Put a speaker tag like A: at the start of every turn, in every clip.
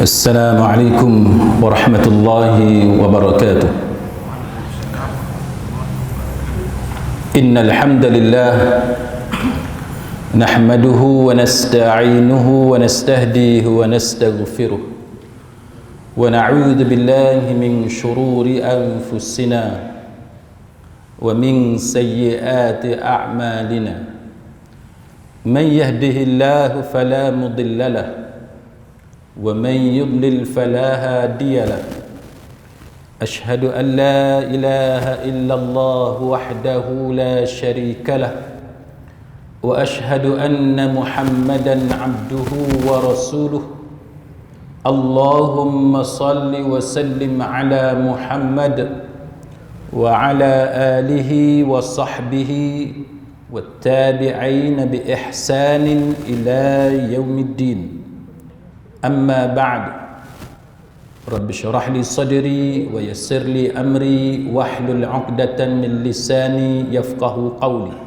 A: Assalamualaikum warahmatullahi wabarakatuh. Innal hamdalillah nahmaduhu wa nasta'inuhu wa nastahdihi wa nastaghfiruh wa na'udzu billahi min shururi anfusina wa min sayyiati a'malina. Man yahdihillahu fala mudilla lahu ومن يضلل فلا هادي له أشهد أن لا إله إلا الله وحده لا شريك له وأشهد أن محمدا عبده ورسوله اللهم صل وسلم على محمد وعلى آله وصحبه والتابعين بإحسان إلى يوم الدين. أما بعد رب اشرح لي صدري ويسر لي أمري واحلل عقدة من لساني يفقه قولي.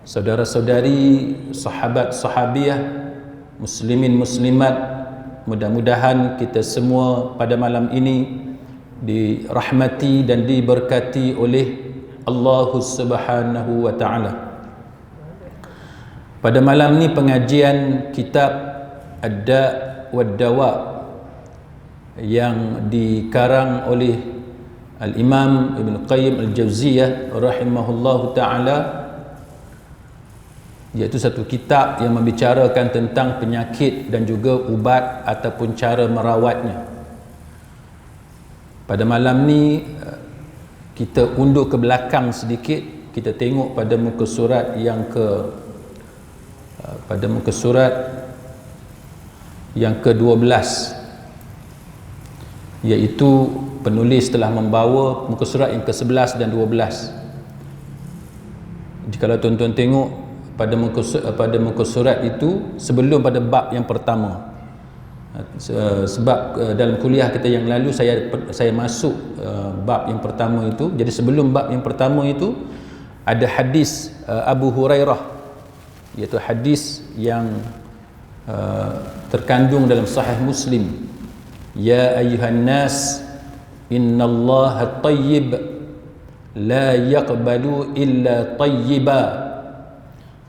A: Saudara-saudari, sahabat-sahabiah, muslimin muslimat, mudah-mudahan kita semua pada malam ini dirahmati dan diberkati oleh Allah Subhanahu wa taala. Pada malam ini pengajian kitab Ad-Da' wad-Dawa yang dikarang oleh Al-Imam Ibn Qayyim Al-Jauziyah rahimahullahu ta'ala, iaitu satu kitab yang membicarakan tentang penyakit dan juga ubat ataupun cara merawatnya. Pada malam ni kita undur ke belakang sedikit, kita tengok pada muka surat yang ke-12, iaitu penulis telah membawa muka surat yang ke-11 dan 12. Jikalau tuan-tuan tengok pada muka surat itu sebelum pada bab yang pertama, sebab dalam kuliah kita yang lalu saya masuk bab yang pertama itu. Jadi sebelum bab yang pertama itu ada hadis Abu Hurairah, iaitu hadis yang terkandung dalam Sahih Muslim. Ya ayyuhan nas, innallaha tayyib la yaqbalu illa tayyiba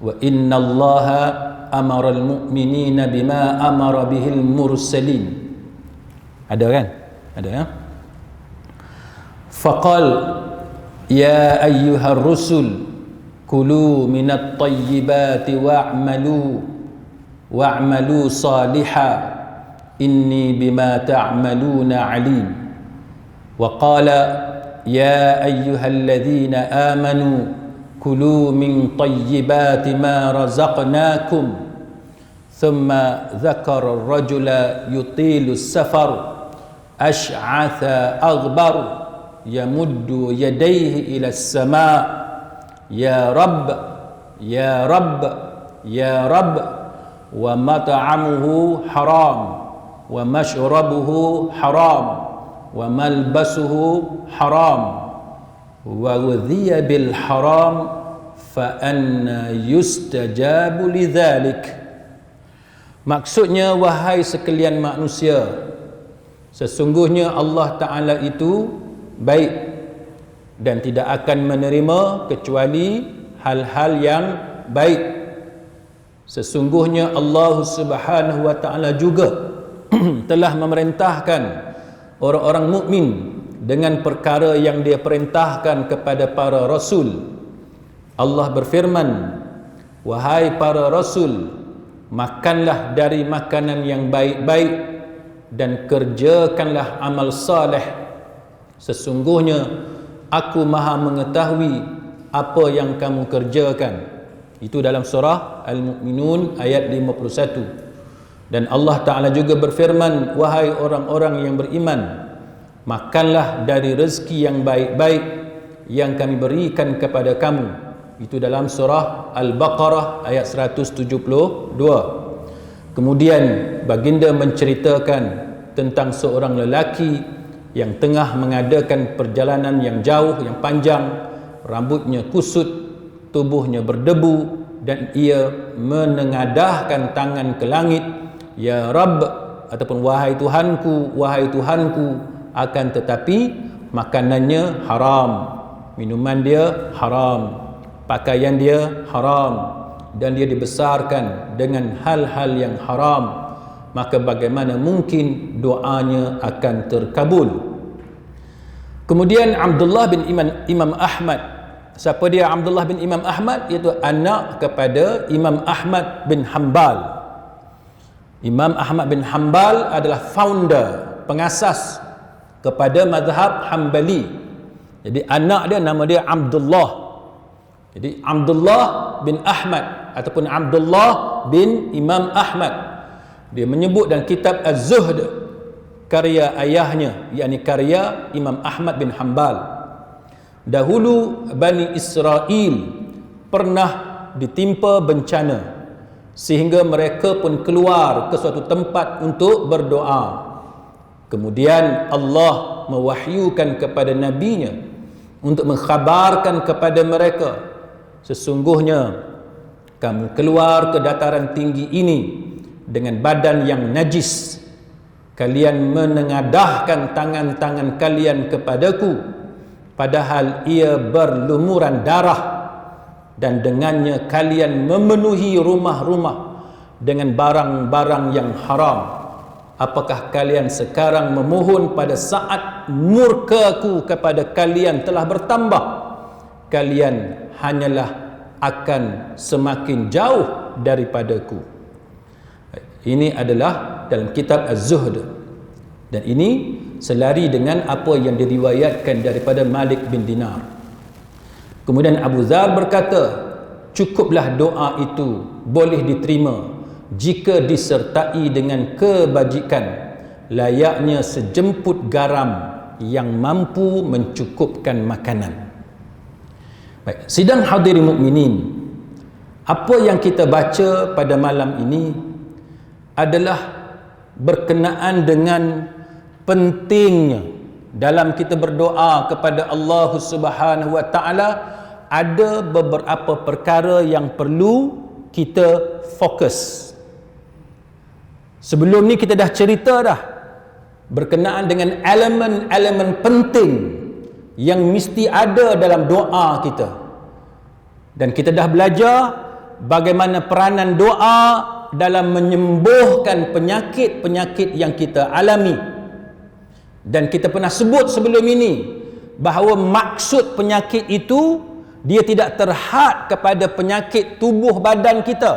A: wa innallaha amara al-mu'minina bima amara bihil mursalin. Ada kan? Ada ya? Faqal ya ayyuhar rusul kulu minat tayyibati wa'malu salihan inni bima ta'maluna alim. Wa qala ya ayyuhalladzina amanu kulu min tayyibati ma razaqnakum. Thumma dhakara ar-rajula yutilu as-safar ash'atha aghbar yamuddu yadayhi ila as-sama' ya rabb ya rabb ya rabb wa mat'amuhu haram wa mashrabuhu haram wa malbasuhu haram wa ghudhiya bil haram fa anna yustajabu lidzalik. Maksudnya, wahai sekalian manusia, sesungguhnya Allah Ta'ala itu baik dan tidak akan menerima kecuali hal-hal yang baik. Sesungguhnya Allah Subhanahu wa ta'ala juga telah memerintahkan orang-orang mukmin dengan perkara yang dia perintahkan kepada para rasul. Allah berfirman, wahai para rasul, makanlah dari makanan yang baik-baik dan kerjakanlah amal saleh. Sesungguhnya aku maha mengetahui apa yang kamu kerjakan. Itu dalam surah Al-Mu'minun ayat 51. Dan Allah Ta'ala juga berfirman, wahai orang-orang yang beriman, makanlah dari rezeki yang baik-baik yang kami berikan kepada kamu. Itu dalam surah Al-Baqarah ayat 172. Kemudian baginda menceritakan tentang seorang lelaki yang tengah mengadakan perjalanan yang jauh, yang panjang, rambutnya kusut, tubuhnya berdebu dan ia menengadahkan tangan ke langit, ya Rabb, ataupun wahai Tuhanku, akan tetapi makanannya haram, minuman dia haram, pakaian dia haram, dan dia dibesarkan dengan hal-hal yang haram, maka bagaimana mungkin doanya akan terkabul. Kemudian Abdullah bin Imam Ahmad. Siapa dia Abdullah bin Imam Ahmad? Iaitu anak kepada Imam Ahmad bin Hanbal. Imam Ahmad bin Hanbal adalah founder, pengasas kepada mazhab Hanbali. Jadi anak dia, nama dia Abdullah. Jadi Abdullah bin Ahmad ataupun Abdullah bin Imam Ahmad. Dia menyebut dalam kitab Az-Zuhd, karya ayahnya, yakni karya Imam Ahmad bin Hanbal. Dahulu Bani Israel pernah ditimpa bencana sehingga mereka pun keluar ke suatu tempat untuk berdoa. Kemudian Allah mewahyukan kepada nabinya untuk mengkhabarkan kepada mereka, sesungguhnya kamu keluar ke dataran tinggi ini dengan badan yang najis, kalian menengadahkan tangan-tangan kalian kepadaku padahal ia berlumuran darah, dan dengannya kalian memenuhi rumah-rumah dengan barang-barang yang haram. Apakah kalian sekarang memohon pada saat murkaku kepada kalian telah bertambah? Kalian hanyalah akan semakin jauh daripadaku. Ini adalah dalam kitab Az-Zuhd, dan ini selari dengan apa yang diriwayatkan daripada Malik bin Dinar. Kemudian Abu Dzar berkata, cukuplah doa itu boleh diterima jika disertai dengan kebajikan, layaknya sejemput garam yang mampu mencukupkan makanan. Baik, sidang hadirin mukminin, apa yang kita baca pada malam ini adalah berkenaan dengan pentingnya dalam kita berdoa kepada Allah Subhanahu wa taala. Ada beberapa perkara yang perlu kita fokus. Sebelum ni kita dah cerita dah berkenaan dengan elemen-elemen penting yang mesti ada dalam doa kita, dan kita dah belajar bagaimana peranan doa dalam menyembuhkan penyakit-penyakit yang kita alami. Dan kita pernah sebut sebelum ini bahawa maksud penyakit itu dia tidak terhad kepada penyakit tubuh badan kita,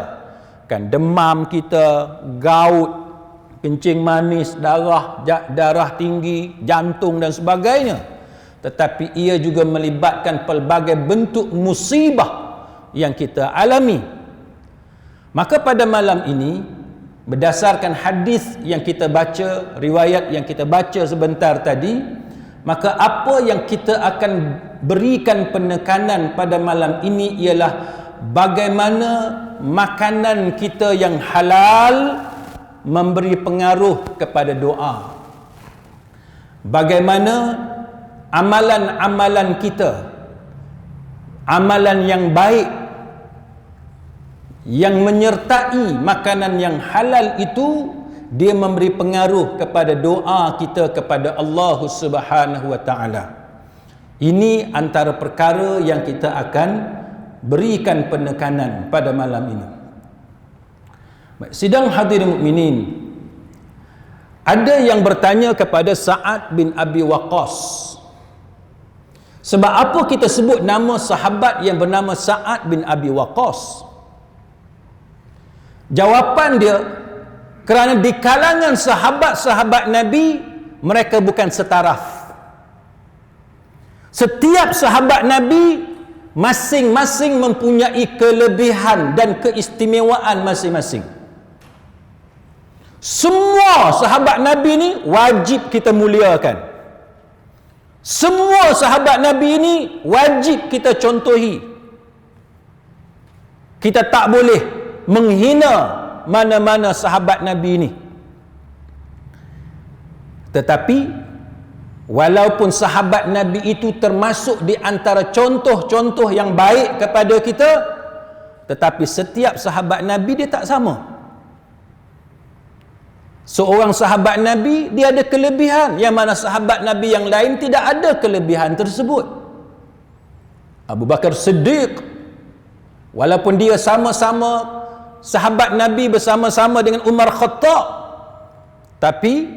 A: kan demam kita, gout, kencing manis, darah tinggi, jantung dan sebagainya. Tetapi ia juga melibatkan pelbagai bentuk musibah yang kita alami. Maka pada malam ini, berdasarkan hadis yang kita baca, riwayat yang kita baca sebentar tadi, maka apa yang kita akan berikan penekanan pada malam ini ialah bagaimana makanan kita yang halal memberi pengaruh kepada doa. Bagaimana amalan-amalan kita, amalan yang baik yang menyertai makanan yang halal itu, dia memberi pengaruh kepada doa kita kepada Allah Subhanahu wa taala. Ini antara perkara yang kita akan berikan penekanan pada malam ini. Baik, sidang hadirin mukminin, ada yang bertanya kepada Sa'ad bin Abi Waqqas, sebab apa kita sebut nama sahabat yang bernama Sa'ad bin Abi Waqqas? Jawapan dia, kerana di kalangan sahabat-sahabat Nabi, mereka bukan setaraf. Setiap sahabat Nabi masing-masing mempunyai kelebihan dan keistimewaan masing-masing. Semua sahabat Nabi ni wajib kita muliakan. Semua sahabat Nabi ini wajib kita contohi. Kita tak boleh menghina mana-mana sahabat Nabi ini. Tetapi walaupun sahabat Nabi itu termasuk di antara contoh-contoh yang baik kepada kita, tetapi setiap sahabat Nabi dia tak sama. Seorang sahabat Nabi dia ada kelebihan yang mana sahabat Nabi yang lain tidak ada kelebihan tersebut. Abu Bakar Siddiq, walaupun dia sama-sama sahabat Nabi bersama-sama dengan Umar Khattab, tapi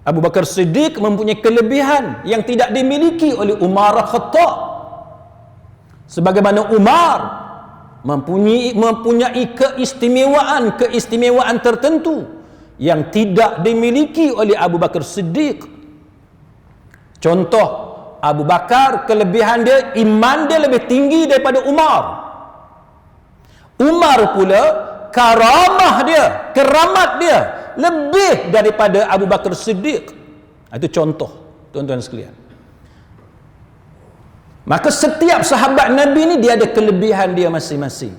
A: Abu Bakar Siddiq mempunyai kelebihan yang tidak dimiliki oleh Umar Khattab. Sebagaimana Umar mempunyai keistimewaan tertentu yang tidak dimiliki oleh Abu Bakar Siddiq. Contoh, Abu Bakar kelebihan dia, iman dia lebih tinggi daripada Umar. Umar pula keramat dia lebih daripada Abu Bakar Siddiq. Itu contoh, tuan-tuan sekalian. Maka setiap sahabat Nabi ni dia ada kelebihan dia masing-masing.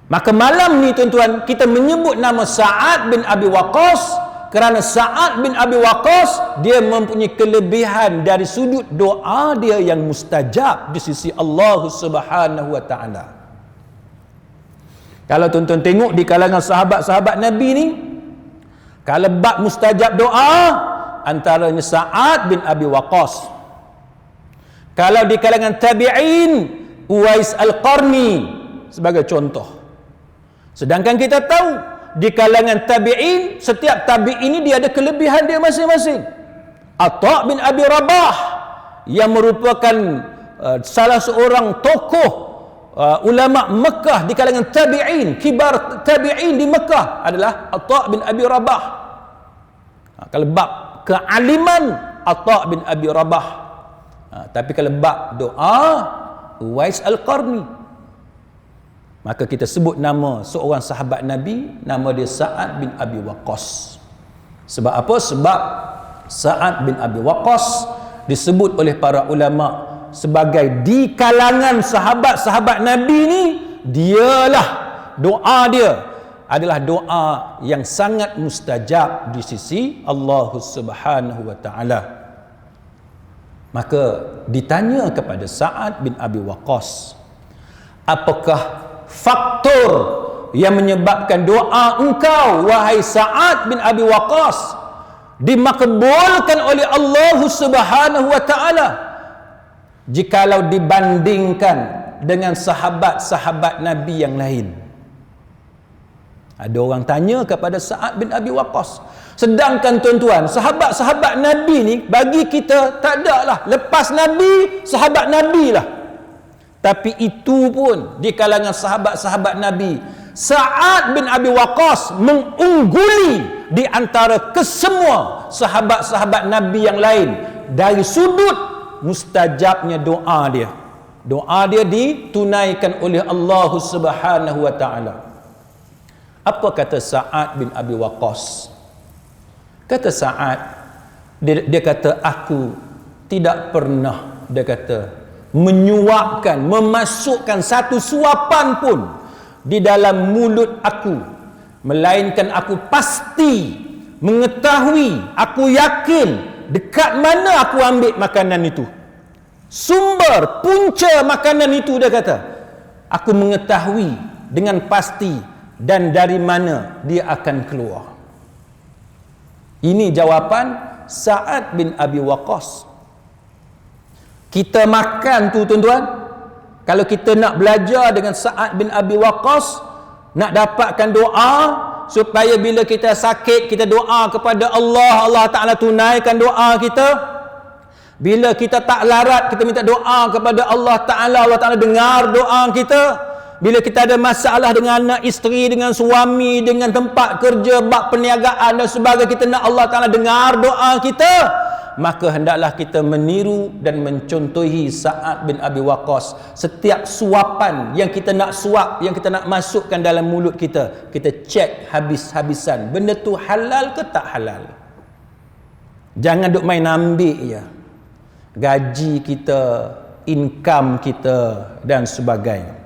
A: Maka malam ni tuan-tuan, kita menyebut nama Sa'ad bin Abi Waqqas kerana Sa'ad bin Abi Waqqas dia mempunyai kelebihan dari sudut doa dia yang mustajab di sisi Allah Subhanahu wa taala. Kalau tuan-tuan tengok di kalangan sahabat-sahabat Nabi ni, kalau bab mustajab doa, antaranya Sa'ad bin Abi Waqqas. Kalau di kalangan tabi'in, Uwais Al-Qarni sebagai contoh. Sedangkan kita tahu di kalangan tabi'in, setiap tabi'in ini dia ada kelebihan dia masing-masing. Atha bin Abi Rabah yang merupakan salah seorang tokoh ulama Mekah di kalangan tabi'in, kibar tabi'in di Mekah adalah Atha bin Abi Rabah. Kalau bab kealiman, Atha bin Abi Rabah. Tapi kalau bab doa, Uwais Al-Qarni. Maka kita sebut nama seorang sahabat Nabi, nama dia Sa'ad bin Abi Waqqas. Sebab apa? Sebab Sa'ad bin Abi Waqqas disebut oleh para ulama sebagai di kalangan sahabat-sahabat Nabi ni, dialah doa dia adalah doa yang sangat mustajab di sisi Allah Subhanahu wa taala. Maka ditanya kepada Sa'ad bin Abi Waqqas, apakah faktor yang menyebabkan doa engkau wahai Sa'ad bin Abi Waqqas dimakbulkan oleh Allah Subhanahu wa taala jikalau dibandingkan dengan sahabat-sahabat Nabi yang lain? Ada orang tanya kepada Sa'ad bin Abi Waqqas. Sedangkan tuan-tuan, sahabat-sahabat Nabi ni bagi kita tak ada lah, lepas Nabi, sahabat Nabi lah. Tapi itu pun di kalangan sahabat-sahabat Nabi, Sa'ad bin Abi Waqqas mengungguli di antara kesemua sahabat-sahabat Nabi yang lain dari sudut mustajabnya doa dia. Doa dia ditunaikan oleh Allah Subhanahu wa taala. Apa kata Sa'ad bin Abi Waqqas? Kata Sa'ad, dia kata, aku tidak pernah, dia kata, menyuapkan, memasukkan satu suapan pun di dalam mulut aku, melainkan aku pasti mengetahui, aku yakin dekat mana aku ambil makanan itu, sumber punca makanan itu, dia kata, aku mengetahui dengan pasti dan dari mana dia akan keluar. Ini jawapan Sa'ad bin Abi Waqqas. Kita makan tu tuan-tuan, kalau kita nak belajar dengan Sa'ad bin Abi Waqqas, nak dapatkan doa supaya bila kita sakit kita doa kepada Allah, Allah Ta'ala tunaikan doa kita. Bila kita tak larat kita minta doa kepada Allah Ta'ala, Allah Ta'ala dengar doa kita. Bila kita ada masalah dengan anak isteri, dengan suami, dengan tempat kerja, bab perniagaan dan sebagainya, kita nak Allah Ta'ala dengar doa kita, maka hendaklah kita meniru dan mencontohi Sa'ad bin Abi Waqqas. Setiap suapan yang kita nak suap, yang kita nak masukkan dalam mulut kita, kita cek habis-habisan, benda tu halal ke tak halal. Jangan duk main ambil je gaji kita, income kita dan sebagainya.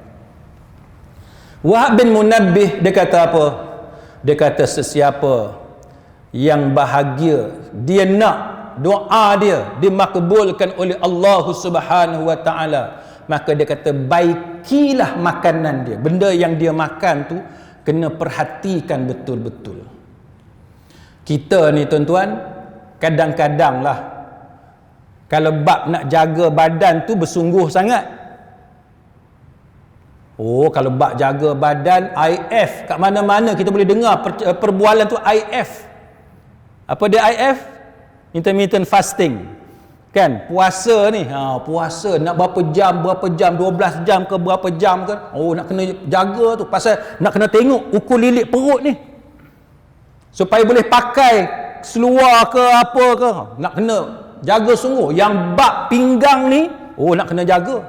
A: Wahab bin Munabbih dia kata apa? Dia kata sesiapa yang bahagia, dia nak doa dia dimakbulkan oleh Allah Subhanahu wa taala, maka dia kata baikilah makanan dia. Benda yang dia makan tu kena perhatikan betul-betul. Kita ni tuan-tuan, kadang-kadang lah kalau bab nak jaga badan tu bersungguh sangat. Oh, kalau bab jaga badan, IF, kat mana-mana kita boleh dengar perbualan tu IF. Apa dia IF? Intermittent fasting. Kan? Puasa ni, puasa nak berapa jam, 12 jam ke berapa jam ke. Oh, nak kena jaga tu. Pasal nak kena tengok ukur lilit perut ni. Supaya boleh pakai seluar ke apa ke. Nak kena jaga sungguh. Yang bab pinggang ni, oh nak kena jaga.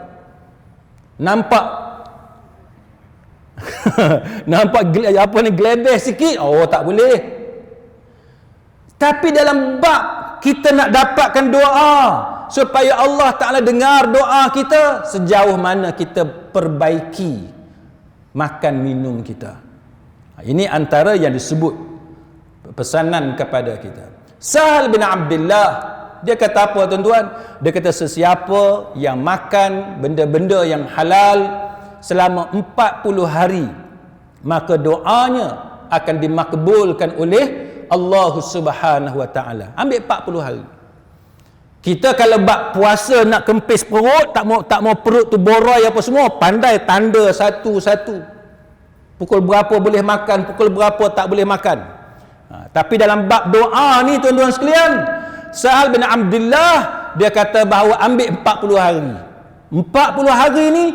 A: Nampak nampak apa ni, glebeh sikit, oh tak boleh. Tapi dalam bab kita nak dapatkan doa supaya Allah Ta'ala dengar doa kita, sejauh mana kita perbaiki makan minum kita. Ini antara yang disebut pesanan kepada kita. Sahal bin Abdullah, dia kata apa tuan-tuan? Dia kata sesiapa yang makan benda-benda yang halal selama 40 hari, maka doanya akan dimakbulkan oleh Allah Subhanahu Wa Ta'ala. Ambil 40 hari. Kita kalau bab puasa nak kempis perut, tak mau perut tu borai apa semua, pandai tanda satu-satu. Pukul berapa boleh makan, pukul berapa tak boleh makan. Tapi dalam bab doa ni tuan-tuan sekalian, Sahal bin Abdullah dia kata bahawa ambil 40 hari. 40 hari ni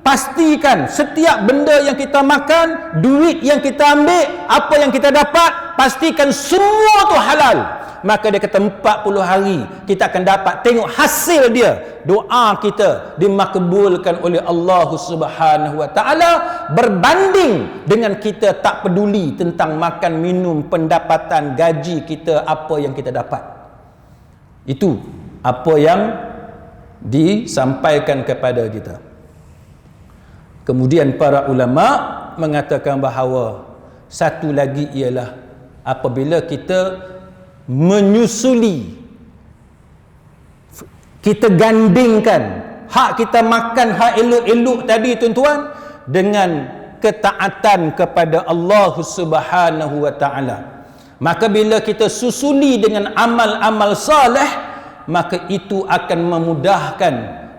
A: pastikan setiap benda yang kita makan, duit yang kita ambil, apa yang kita dapat, pastikan semua tu halal. Maka dia kata 40 hari kita akan dapat tengok hasil dia. Doa kita dimakbulkan oleh Allah Subhanahu Wa Ta'ala, berbanding dengan kita tak peduli tentang makan, minum, pendapatan, gaji kita, apa yang kita dapat. Itu apa yang disampaikan kepada kita. Kemudian para ulama mengatakan bahawa satu lagi ialah apabila kita menyusuli, kita gandingkan hak kita makan, hak elok-elok tadi tuan-tuan, dengan ketaatan kepada Allah Subhanahu Wa Ta'ala. Maka bila kita susuli dengan amal-amal saleh, maka itu akan memudahkan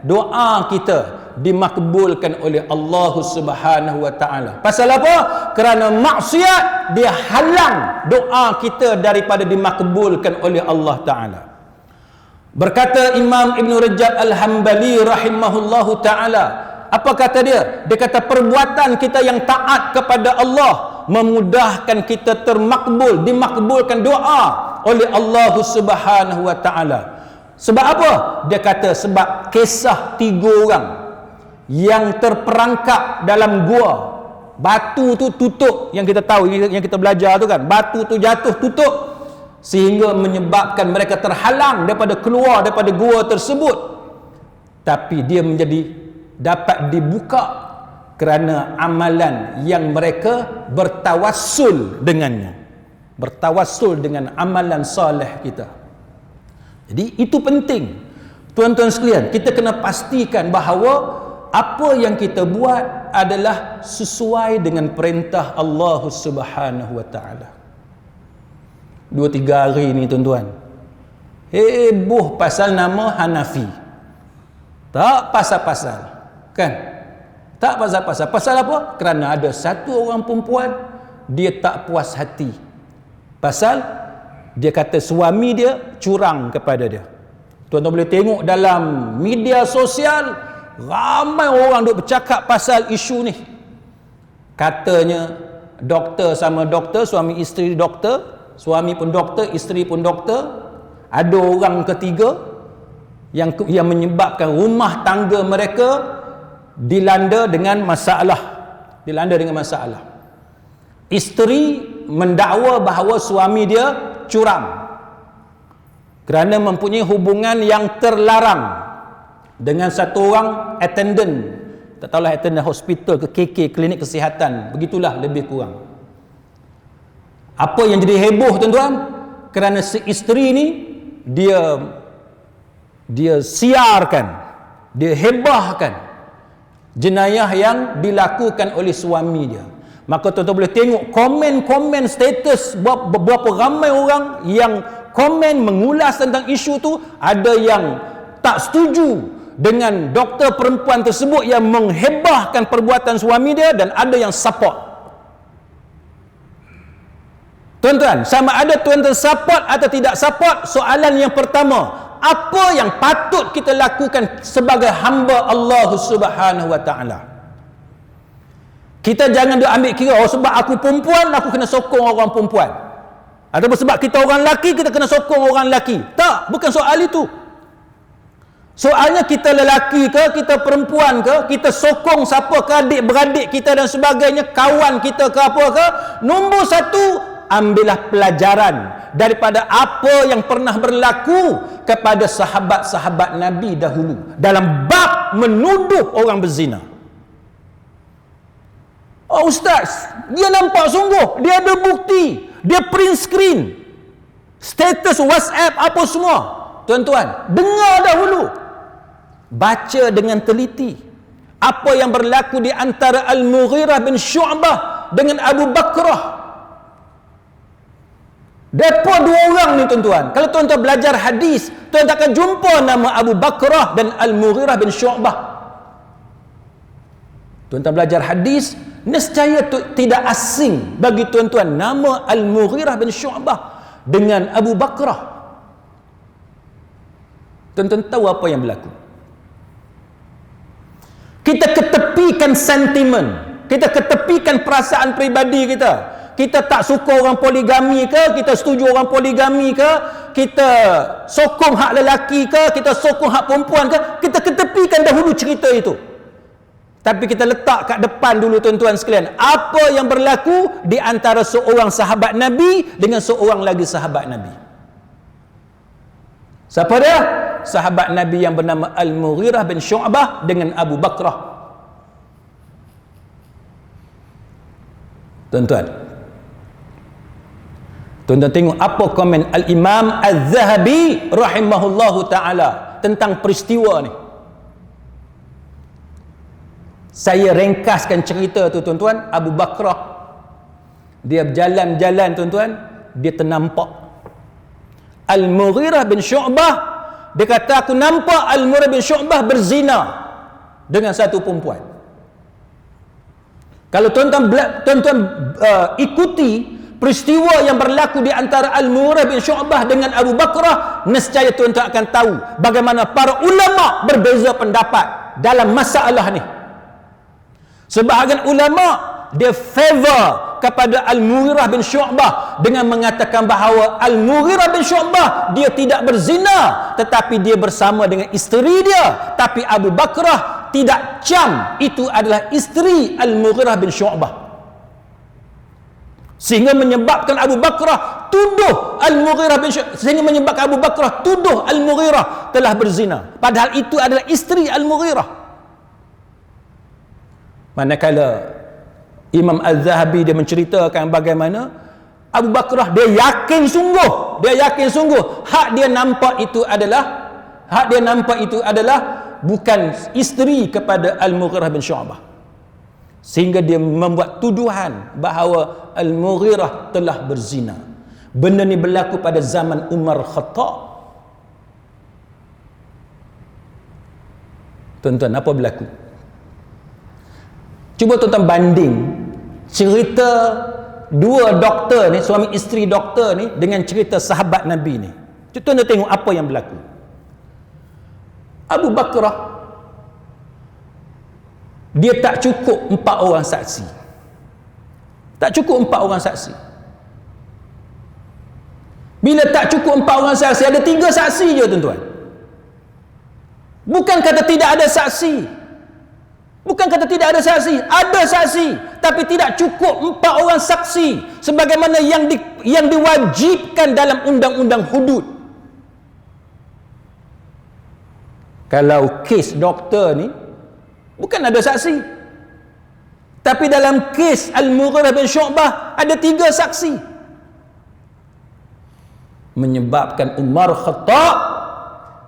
A: doa kita dimakbulkan oleh Allah Subhanahu Wa Ta'ala. Pasal apa? Kerana maksiat dia halang doa kita daripada dimakbulkan oleh Allah Ta'ala. Berkata Imam Ibn Rajab Al-Hambali rahimahullahu ta'ala, apa kata dia? Dia kata perbuatan kita yang taat kepada Allah memudahkan kita dimakbulkan doa oleh Allah Subhanahu Wa Ta'ala. Sebab apa? Dia kata sebab kisah 3 orang yang terperangkap dalam gua. Batu tu tutup, yang kita tahu, yang kita belajar tu kan, batu tu jatuh tutup, sehingga menyebabkan mereka terhalang daripada keluar daripada gua tersebut. Tapi dia dapat dibuka kerana amalan yang mereka bertawassul dengannya, bertawassul dengan amalan soleh kita. Jadi itu penting tuan-tuan sekalian, kita kena pastikan bahawa apa yang kita buat adalah sesuai dengan perintah Allah Subhanahu Wa Ta'ala. 2-3 hari ni tuan-tuan, heboh pasal nama Hanafi. Tak pasal-pasal, kan? Tak pasal-pasal. Pasal apa? Kerana ada satu orang perempuan, dia tak puas hati. Pasal dia kata suami dia curang kepada dia. Tuan-tuan boleh tengok dalam media sosial, ramai orang duk bercakap pasal isu ni. Katanya doktor sama doktor, suami isteri doktor, suami pun doktor, isteri pun doktor. Ada orang ketiga yang menyebabkan rumah tangga mereka dilanda dengan masalah. Isteri mendakwa bahawa suami dia curang kerana mempunyai hubungan yang terlarang dengan satu orang attendant, tak tahulah attendant hospital ke KK, klinik kesihatan, begitulah lebih kurang. Apa yang jadi heboh tuan-tuan? Kerana si isteri ni dia siarkan, dia hebahkan jenayah yang dilakukan oleh suami dia. Maka tuan-tuan boleh tengok komen-komen status berapa ramai orang yang komen mengulas tentang isu tu. Ada yang tak setuju dengan doktor perempuan tersebut yang menghebahkan perbuatan suami dia, dan ada yang support. Tuan-tuan, sama ada tuan-tuan support atau tidak support, soalan yang pertama, apa yang patut kita lakukan sebagai hamba Allah Subhanahu wa taala? Kita jangan ambil kira, oh sebab aku perempuan aku kena sokong orang perempuan, ataupun sebab kita orang lelaki kita kena sokong orang lelaki. Tak, bukan soal itu. Soalnya kita lelaki ke, kita perempuan ke, kita sokong siapa ke, adik-beradik kita dan sebagainya, kawan kita ke apa ke, nombor satu, ambillah pelajaran daripada apa yang pernah berlaku kepada sahabat-sahabat Nabi dahulu dalam bab menuduh orang berzina. Oh ustaz, dia nampak sungguh, dia ada bukti, dia print screen, status WhatsApp apa semua. Tuan-tuan, dengar dahulu, baca dengan teliti apa yang berlaku di antara Al-Mughirah bin Syu'bah dengan Abu Bakrah. Depa dua orang ni tuan-tuan, kalau tuan-tuan belajar hadis, tuan-tuan akan jumpa nama Abu Bakrah dan Al-Mughirah bin Syu'bah. Tuan-tuan belajar hadis, nescaya tidak asing bagi tuan-tuan nama Al-Mughirah bin Syu'bah dengan Abu Bakrah. Tuan-tuan tahu apa yang berlaku? Kita ketepikan sentimen, kita ketepikan perasaan peribadi kita. Kita tak suka orang poligami ke, kita setuju orang poligami ke, kita sokong hak lelaki ke, kita sokong hak perempuan ke, kita ketepikan dahulu cerita itu. Tapi kita letak kat depan dulu tuan-tuan sekalian, apa yang berlaku di antara seorang sahabat Nabi dengan seorang lagi sahabat Nabi. Siapa dia? Sahabat Nabi yang bernama Al-Mughirah bin Syu'bah dengan Abu Bakrah. Tuan-tuan tengok apa komen Al-Imam Az-Zahabi rahimahullahu ta'ala tentang peristiwa ni. Saya ringkaskan cerita tu tuan-tuan. Abu Bakrah, dia berjalan-jalan tuan-tuan, dia ternampak Al-Mughirah bin Syu'bah. Dia kata, aku nampak Al-Mughirah bin Syu'bah berzina dengan satu perempuan. Kalau tuan-tuan ikuti peristiwa yang berlaku di antara Al-Mughirah bin Syu'bah dengan Abu Bakrah, nescaya tuan-tuan akan tahu bagaimana para ulama berbeza pendapat dalam masalah ni. Sebahagian ulama dia favor kepada Al-Mughirah bin Syu'bah dengan mengatakan bahawa Al-Mughirah bin Syu'bah dia tidak berzina, tetapi dia bersama dengan isteri dia. Tapi Abu Bakrah tidak cam itu adalah isteri Al-Mughirah bin Syu'bah, sehingga menyebabkan Abu Bakrah tuduh Al-Mughirah bin Syu'bah, sehingga menyebabkan Abu Bakrah tuduh Al-Mughirah telah berzina, padahal itu adalah isteri Al-Mughirah. Manakala Imam Az-Zahabi dia menceritakan bagaimana Abu Bakrah dia yakin sungguh hak dia nampak itu adalah bukan isteri kepada Al-Mughirah bin Syu'bah, sehingga dia membuat tuduhan bahawa Al-Mughirah telah berzina. Benda ni berlaku pada zaman Umar Khattab. Tuan-tuan, apa berlaku? Cuba tuan-tuan banding cerita dua doktor ni, suami isteri doktor ni, dengan cerita sahabat Nabi ni. Tuan-tuan tengok apa yang berlaku. Abu Bakrah dia tak cukup 4 orang saksi. Tak cukup 4 orang saksi. Bila tak cukup 4 orang saksi, ada 3 saksi je tuan-tuan. Bukan kata tidak ada saksi. Bukan kata tidak ada saksi, ada saksi, tapi tidak cukup 4 orang saksi sebagaimana yang diwajibkan dalam undang-undang hudud. Kalau kes doktor ni bukan ada saksi, tapi dalam kes Al-Mughirah bin Syu'bah ada 3 saksi, menyebabkan Umar Khattab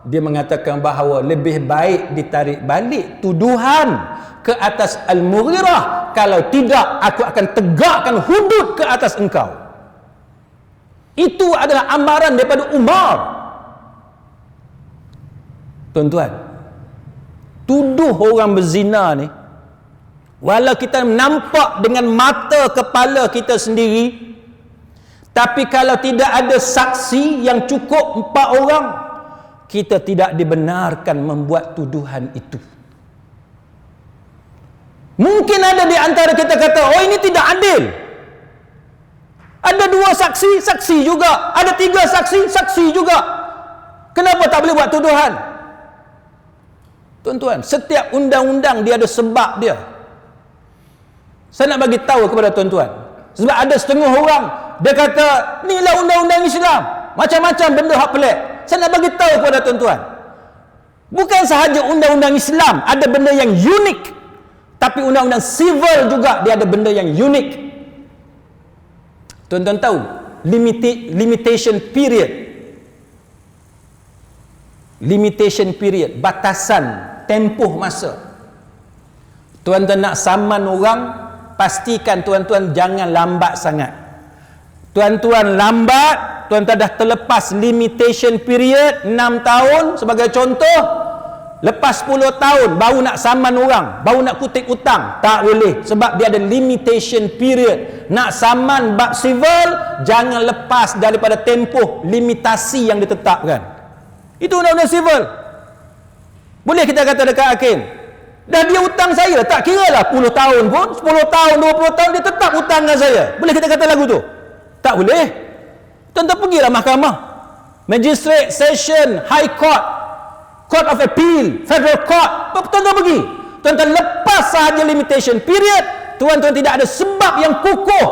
A: dia mengatakan bahawa lebih baik ditarik balik tuduhan ke atas Al-Mughirah, kalau tidak aku akan tegakkan hudud ke atas engkau. Itu adalah amaran daripada Umar. Tuan-tuan, tuduh orang berzina ni, walau kita nampak dengan mata kepala kita sendiri, tapi kalau tidak ada saksi yang cukup 4 orang, kita tidak dibenarkan membuat tuduhan itu. Mungkin ada di antara kita kata, oh ini tidak adil. Ada 2 saksi, saksi juga. Ada 3 saksi, saksi juga. Kenapa tak boleh buat tuduhan? Tuan-tuan, setiap undang-undang dia ada sebab dia. Saya nak bagi tahu kepada tuan-tuan. Sebab ada setengah orang, dia kata, inilah undang-undang Islam. Macam-macam benda hak pelik. Saya nak bagi tahu kepada tuan-tuan. Bukan sahaja undang-undang Islam ada benda yang unik, tapi undang-undang civil juga dia ada benda yang unik. Tuan-tuan tahu limitation period, batasan tempoh masa. Tuan-tuan nak saman orang, pastikan tuan-tuan jangan lambat sangat. Tuan-tuan lambat, tuan-tuan dah terlepas limitation period 6 tahun sebagai contoh, lepas 10 tahun baru nak saman orang, baru nak kutip hutang, tak boleh, sebab dia ada limitation period. Nak saman bab civil, jangan lepas daripada tempoh limitasi yang ditetapkan. Itu undang-undang civil. Boleh kita kata dekat hakim, dah dia hutang saya, tak kira lah 10 tahun pun, 10 tahun, 20 tahun dia tetap hutang dengan saya. Boleh kita kata lagu tu? Tak boleh. Tuan-tuan pergilah mahkamah, Magistrate Session, High Court, Court of Appeal, Federal Court, tuan-tuan pergi. Tuan-tuan lepas sahaja limitation period, tuan-tuan tidak ada sebab yang kukuh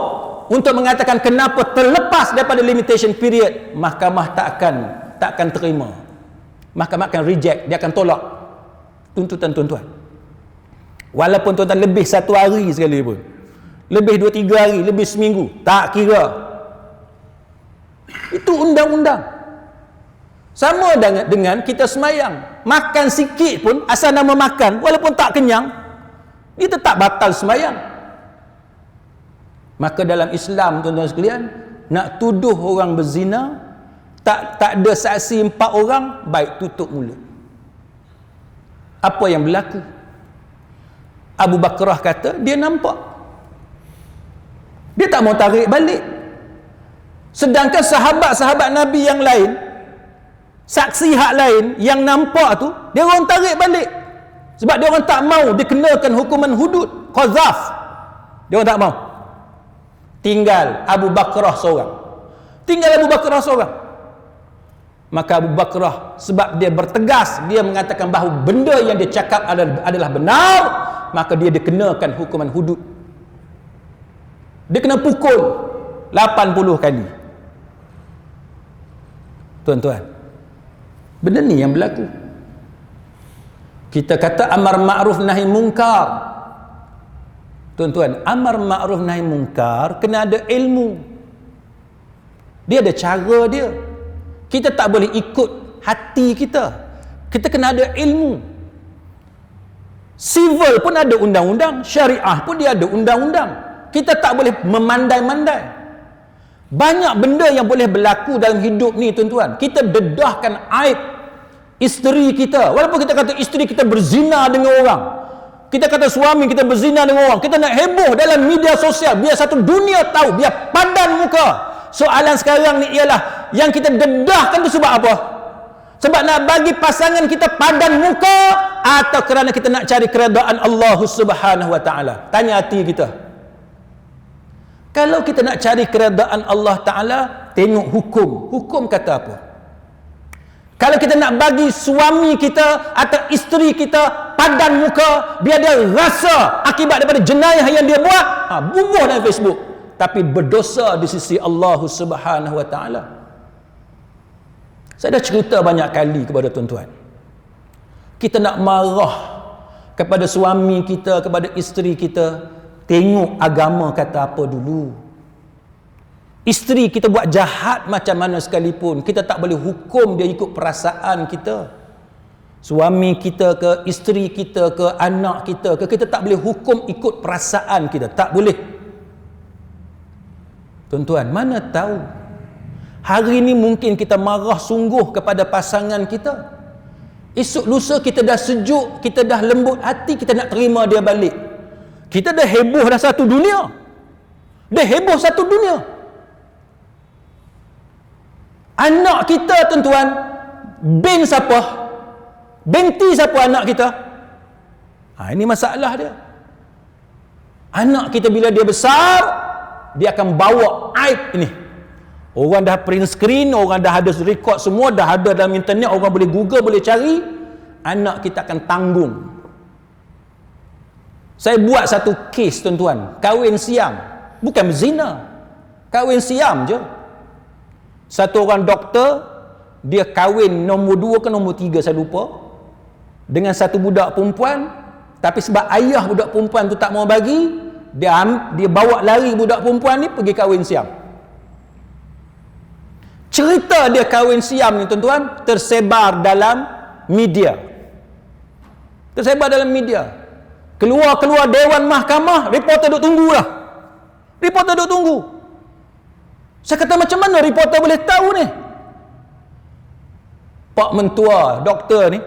A: untuk mengatakan kenapa terlepas daripada limitation period, mahkamah tak akan terima. Mahkamah akan reject, dia akan tolak tuntutan tuan-tuan. Walaupun tuan-tuan lebih 1 hari sekali pun, lebih 2-3 hari, lebih seminggu, tak kira. Itu undang-undang. Sama dengan kita semayang, makan sikit pun, asal nama makan, walaupun tak kenyang, dia tetap batal semayang. Maka dalam Islam, tuan-tuan sekalian, nak tuduh orang berzina, tak ada saksi 4 orang, baik tutup mulut. Apa yang berlaku? Abu Bakrah kata dia nampak, dia tak mau tarik balik. Sedangkan sahabat-sahabat Nabi yang lain, saksi hak lain yang nampak tu, dia orang tarik balik. Sebab dia orang tak mau dikenakan hukuman hudud, qazaf. Dia orang tak mau. Tinggal Abu Bakrah seorang. Maka Abu Bakrah, sebab dia bertegas, dia mengatakan bahawa benda yang dia cakap adalah benar, maka dia dikenakan hukuman hudud. Dia kena pukul 80 kali. Tuan-tuan, benda ni yang berlaku. Kita kata amar ma'ruf nahi mungkar. Tuan-tuan, amar ma'ruf nahi mungkar kena ada ilmu. Dia ada cara dia. Kita tak boleh ikut hati kita. Kita kena ada ilmu. Civil pun ada undang-undang, syariah pun dia ada undang-undang. Kita tak boleh memandai-mandai. Banyak benda yang boleh berlaku dalam hidup ni, tuan-tuan. Kita dedahkan aib isteri kita, walaupun kita kata isteri kita berzina dengan orang, kita kata suami kita berzina dengan orang, kita nak heboh dalam media sosial biar satu dunia tahu, biar padan muka. Soalan sekarang ni ialah, yang kita dedahkan tu sebab apa? Sebab nak bagi pasangan kita padan muka, atau kerana kita nak cari keredaan Allah Subhanahu wa taala? Tanya hati kita. Kalau kita nak cari keredaan Allah Ta'ala, tengok hukum. Hukum kata apa? Kalau kita nak bagi suami kita atau isteri kita padan muka, biar dia rasa akibat daripada jenayah yang dia buat, bubuh dalam Facebook, tapi berdosa di sisi Allah Subhanahu Wa Ta'ala. Saya dah cerita banyak kali kepada tuan-tuan, kita nak marah kepada suami kita, kepada isteri kita, tengok agama kata apa dulu. Isteri kita buat jahat macam mana sekalipun, kita tak boleh hukum dia ikut perasaan kita. suami kita ke, isteri kita ke, anak kita ke, kita tak boleh hukum ikut perasaan kita, tak boleh. Tuan-tuan, mana tahu hari ni mungkin kita marah sungguh kepada pasangan kita, esok lusa kita dah sejuk, kita dah lembut hati, kita nak terima dia balik, kita dah heboh dah satu dunia, dah heboh satu dunia. Anak kita, tuan-tuan, bank siapa? Benti siapa anak kita? Ini masalah dia. Anak kita bila dia besar, dia akan bawa aib ini. Orang dah print screen, orang dah ada record semua, dah ada dalam internet, orang boleh google, boleh cari. Anak kita akan tanggung. Saya buat satu kes, tuan-tuan, kahwin siam, bukan berzina, kahwin siam je. Satu orang doktor, dia kahwin nombor 2 ke nombor 3 saya lupa, dengan satu budak perempuan, tapi sebab ayah budak perempuan tu tak mau bagi, dia bawa lari budak perempuan ni pergi kahwin siam. Cerita dia kahwin siam ni, tuan-tuan, tersebar dalam media. Tersebar dalam media. Keluar Dewan Mahkamah, reporter duk tunggu lah. Reporter duk tunggu. Saya kata, macam mana reporter boleh tahu ni? Pak mentua doktor ni,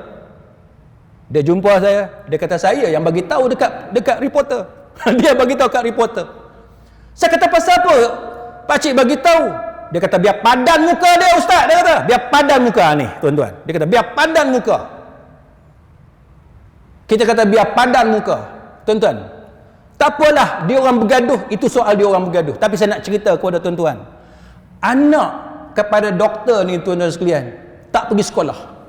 A: dia jumpa saya, dia kata saya yang bagi tahu dekat reporter. Dia bagi tahu kat reporter. Saya kata, pasal apa pak cik bagi tahu? Dia kata, biar padan muka dia, ustaz. Dia kata, biar padan muka ni, tuan-tuan. Dia kata, biar padan muka. Kita kata, biar padan muka. Tuan-tuan, tak apalah, dia orang bergaduh, itu soal dia orang bergaduh. Tapi saya nak cerita kepada tuan-tuan, anak kepada doktor ni, tuan-tuan sekalian, tak pergi sekolah.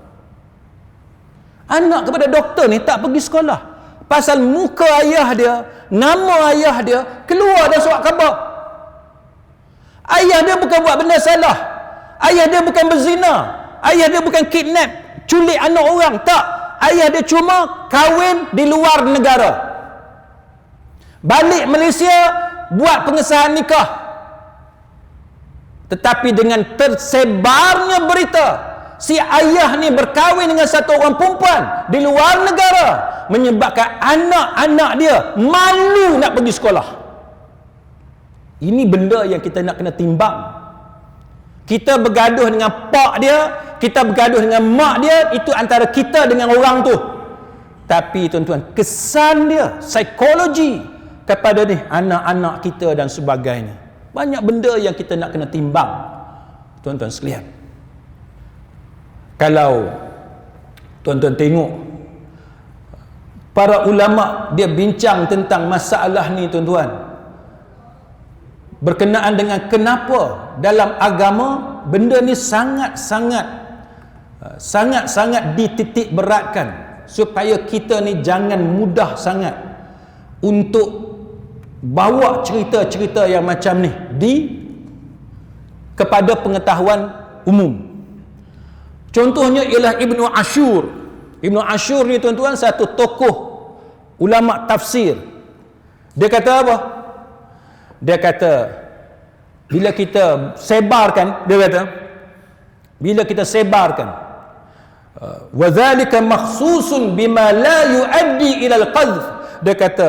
A: Anak kepada doktor ni tak pergi sekolah. Pasal muka ayah dia, nama ayah dia keluar dalam surat khabar. Ayah dia bukan buat benda salah. Ayah dia bukan berzina. Ayah dia bukan kidnap, culik anak orang. Tak. Ayah dia cuma kahwin di luar negara. Balik Malaysia, buat pengesahan nikah. Tetapi dengan tersebarnya berita, si ayah ni berkahwin dengan satu orang perempuan di luar negara, menyebabkan anak-anak dia malu nak pergi sekolah. Ini benda yang kita nak kena timbang. Kita bergaduh dengan pak dia, kita bergaduh dengan mak dia, itu antara kita dengan orang tu. Tapi tuan-tuan, kesan dia, psikologi kepada ni anak-anak kita dan sebagainya. Banyak benda yang kita nak kena timbang, tuan-tuan sekalian. Kalau tuan-tuan tengok para ulama dia bincang tentang masalah ni, tuan-tuan, berkenaan dengan kenapa dalam agama benda ni sangat-sangat dititik beratkan, supaya kita ni jangan mudah sangat untuk bawa cerita-cerita yang macam ni kepada pengetahuan umum. Contohnya ialah Ibnu Ashur. Ibnu Ashur ni, tuan-tuan, satu tokoh ulama tafsir. Dia kata apa? Dia kata, bila kita sebarkan, wa dzalika makhsusun bima la yuaddi ila al-qadhf. Dia kata,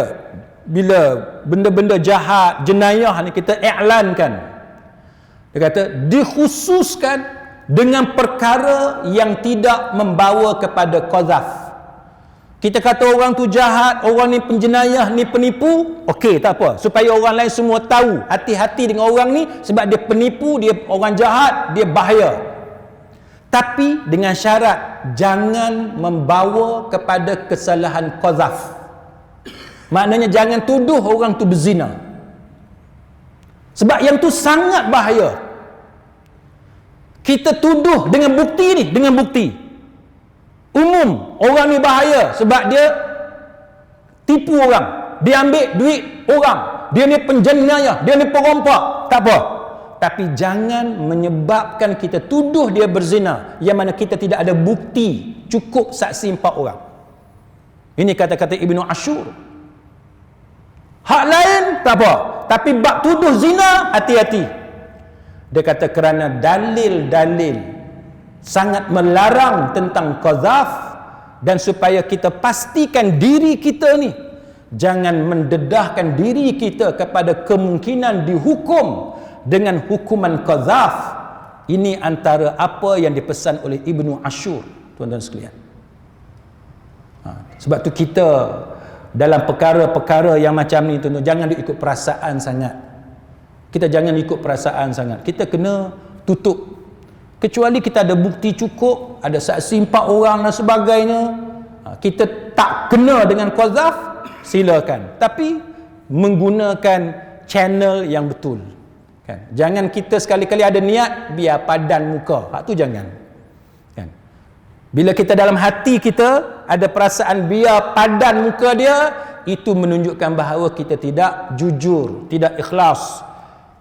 A: bila benda-benda jahat, jenayah ni kita iklankan, dia kata dikhususkan dengan perkara yang tidak membawa kepada qazaf. Kita kata orang tu jahat, orang ni penjenayah, ni penipu, okey, tak apa, supaya orang lain semua tahu, hati-hati dengan orang ni sebab dia penipu, dia orang jahat, dia bahaya. Tapi dengan syarat jangan membawa kepada kesalahan qazaf. Maknanya jangan tuduh orang tu berzina, sebab yang tu sangat bahaya. Kita tuduh dengan bukti ni, dengan bukti umum, orang ni bahaya sebab dia tipu orang, dia ambil duit orang, dia ni penjenayah, dia ni perompak, tak apa. Tapi jangan menyebabkan kita tuduh dia berzina yang mana kita tidak ada bukti, cukup saksi 4 orang. Ini kata-kata Ibnu Ashur. Hak lain tak apa, tapi bab tuduh zina, hati-hati. Dia kata kerana dalil-dalil sangat melarang tentang qazaf, dan supaya kita pastikan diri kita ni jangan mendedahkan diri kita kepada kemungkinan dihukum dengan hukuman qadzaf. Ini antara apa yang dipesan oleh Ibnu Ashur, tuan-tuan sekalian. Sebab tu kita dalam perkara-perkara yang macam ni, tuan-tuan, jangan ikut perasaan sangat. Kita jangan ikut perasaan sangat. Kita kena tutup. Kecuali kita ada bukti cukup, ada saksi 4 orang dan sebagainya, kita tak kena dengan qadzaf, silakan. Tapi menggunakan channel yang betul. Kan? Jangan kita sekali-kali ada niat biar padan muka. Hak tu jangan. Kan? Bila kita dalam hati kita ada perasaan biar padan muka dia, itu menunjukkan bahawa kita tidak jujur, tidak ikhlas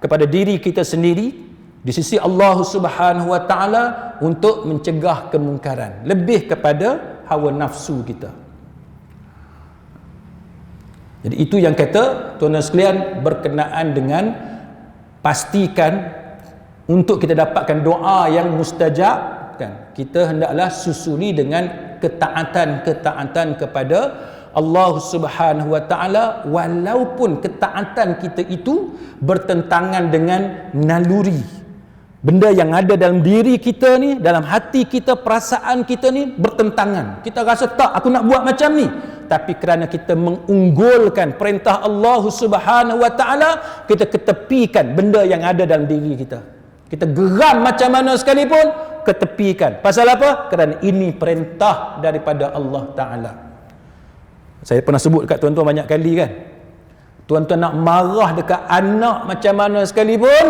A: kepada diri kita sendiri di sisi Allah Subhanahu wa taala untuk mencegah kemungkaran, lebih kepada hawa nafsu kita. Jadi itu yang kata tuan-tuan sekalian berkenaan dengan pastikan untuk kita dapatkan doa yang mustajab, kan, kita hendaklah susuli dengan ketaatan kepada Allah Subhanahu wa taala, walaupun ketaatan kita itu bertentangan dengan naluri. Benda yang ada dalam diri kita ni, dalam hati kita, perasaan kita ni bertentangan. Kita rasa tak, aku nak buat macam ni. Tapi kerana kita mengunggulkan perintah Allah Subhanahu wa taala, kita ketepikan benda yang ada dalam diri kita. Kita geram macam mana sekalipun, ketepikan. Pasal apa? Kerana ini perintah daripada Allah taala. Saya pernah sebut dekat tuan-tuan banyak kali, kan. Tuan-tuan nak marah dekat anak macam mana sekalipun,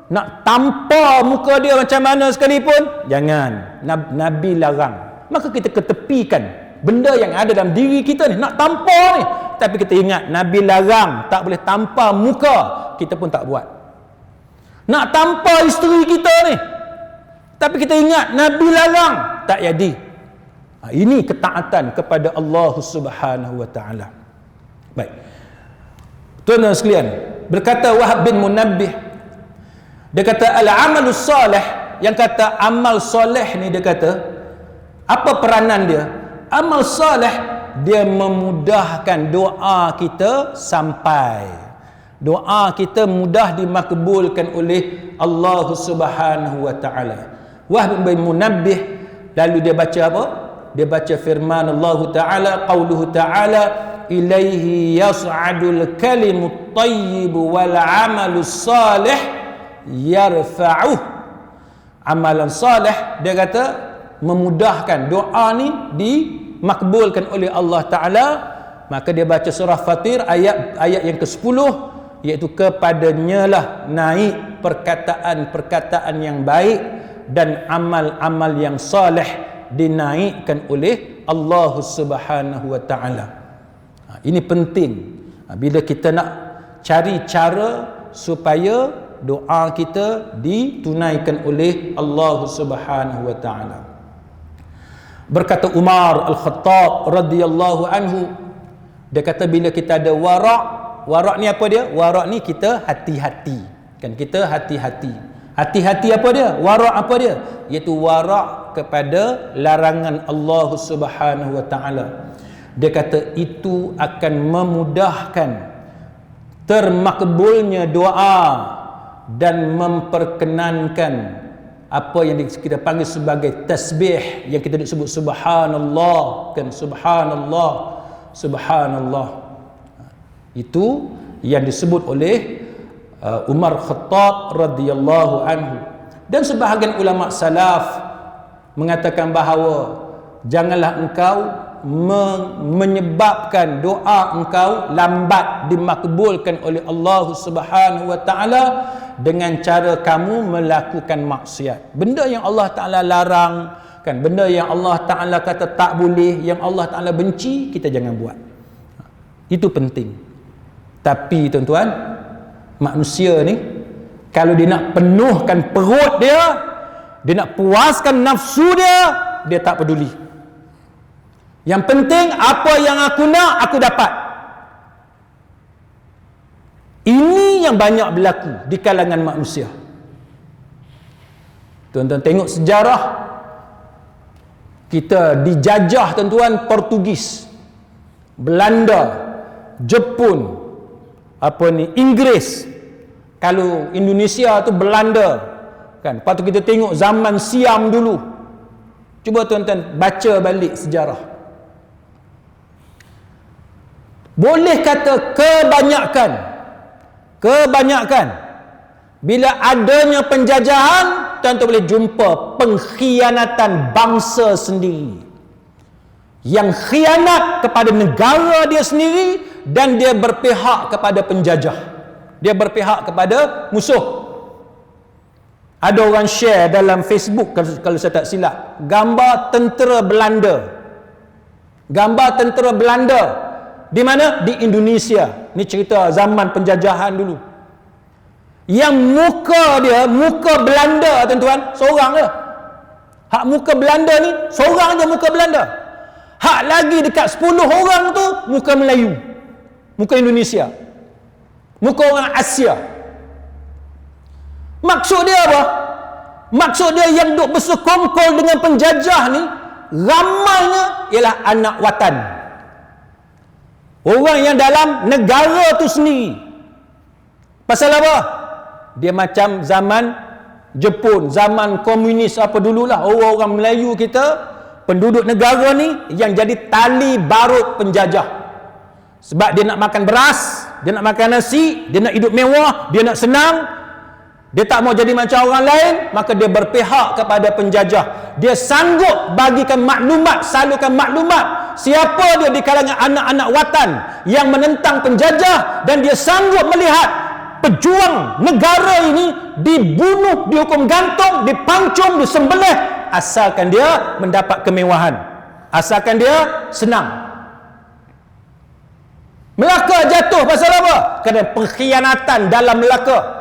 A: nak tampar muka dia macam mana sekalipun, jangan. Nabi larang. Maka kita ketepikan benda yang ada dalam diri kita ni, nak tampar ni, tapi kita ingat Nabi larang, tak boleh tampar muka, kita pun tak buat. Nak tampar isteri kita ni, tapi kita ingat Nabi larang, tak jadi. Ini ketaatan kepada Allah Subhanahu wa taala. Baik, tuan-tuan sekalian, berkata Wahab bin Munabbih, dia kata al-amalus salih, yang kata amal soleh ni, dia kata apa peranan dia? Amal salih, dia memudahkan doa kita sampai. Doa kita mudah dimakbulkan oleh Allah Subhanahu wa taala. Wahab bin Munabbih lalu dia baca apa? Dia baca firman Allah taala, qauluhu taala, ilaihi yas'adul kalimut thayyib wal 'amalus salih yarfa'uh. Amalan salih, dia kata memudahkan doa ni dimakbulkan oleh Allah taala. Maka dia baca surah Fatir ayat yang ke-10, iaitu kepadanya lah naik perkataan-perkataan yang baik dan amal-amal yang saleh dinaikkan oleh Allah Subhanahu wa taala. Ini penting. Bila kita nak cari cara supaya doa kita ditunaikan oleh Allah Subhanahu wa taala. Berkata Umar Al-Khattab radhiyallahu anhu, dia kata bila kita ada warak ni apa dia? Warak ni kita hati-hati. Kan kita hati-hati. Hati-hati apa dia? Warak apa dia? Iaitu warak kepada larangan Allah Subhanahu wa taala. Dia kata itu akan memudahkan termakbulnya doa dan memperkenankan apa yang kita panggil sebagai tasbih, yang kita sebut subhanallah, kan, subhanallah, subhanallah. Itu yang disebut oleh Umar Khattab radhiyallahu anhu. Dan sebahagian ulama salaf mengatakan bahawa janganlah engkau menyebabkan doa engkau lambat dimakbulkan oleh Allah Subhanahu wa taala dengan cara kamu melakukan maksiat. Benda yang Allah taala larang, kan, benda yang Allah taala kata tak boleh, yang Allah taala benci, kita jangan buat. Itu penting. Tapi tuan-tuan, manusia ni kalau dia nak penuhkan perut dia nak puaskan nafsu dia tak peduli. Yang penting apa yang aku nak, aku dapat. Ini yang banyak berlaku di kalangan manusia. Tuan-tuan tengok sejarah Kita dijajah tuan-tuan Portugis, Belanda, Jepun, Inggris. Kalau Indonesia tu Belanda kan. Lepas tu kita tengok zaman Siam dulu. Cuba tuan-tuan baca balik sejarah. Boleh kata kebanyakan bila adanya penjajahan, tuan-tuan boleh jumpa pengkhianatan bangsa sendiri, yang khianat kepada negara dia sendiri dan dia berpihak kepada penjajah, dia berpihak kepada musuh. Ada orang share dalam Facebook, kalau saya tak silap, gambar tentera Belanda di mana? Di Indonesia. Ni cerita zaman penjajahan dulu. Yang muka Belanda tuan-tuan, seorang je. Hak muka Belanda ni, seorang je muka Belanda. Hak lagi dekat 10 orang tu muka Melayu, muka Indonesia, muka orang Asia. Maksud dia apa? Maksud dia yang duk bersekongkol dengan penjajah ni, ramainya ialah anak watan, orang yang dalam negara tu sendiri. Pasal apa? Dia macam zaman Jepun, zaman komunis apa dululah. Orang-orang Melayu kita, penduduk negara ni, yang jadi tali barut penjajah. Sebab dia nak makan beras, dia nak makan nasi, dia nak hidup mewah, dia nak senang, dia tak mau jadi macam orang lain, maka dia berpihak kepada penjajah. Dia sanggup bagikan maklumat, salurkan maklumat siapa dia di kalangan anak-anak watan yang menentang penjajah, dan dia sanggup melihat pejuang negara ini dibunuh, dihukum gantung, dipancung, disembelih, asalkan dia mendapat kemewahan, asalkan dia senang. Melaka jatuh pasal apa? Kerana pengkhianatan dalam Melaka.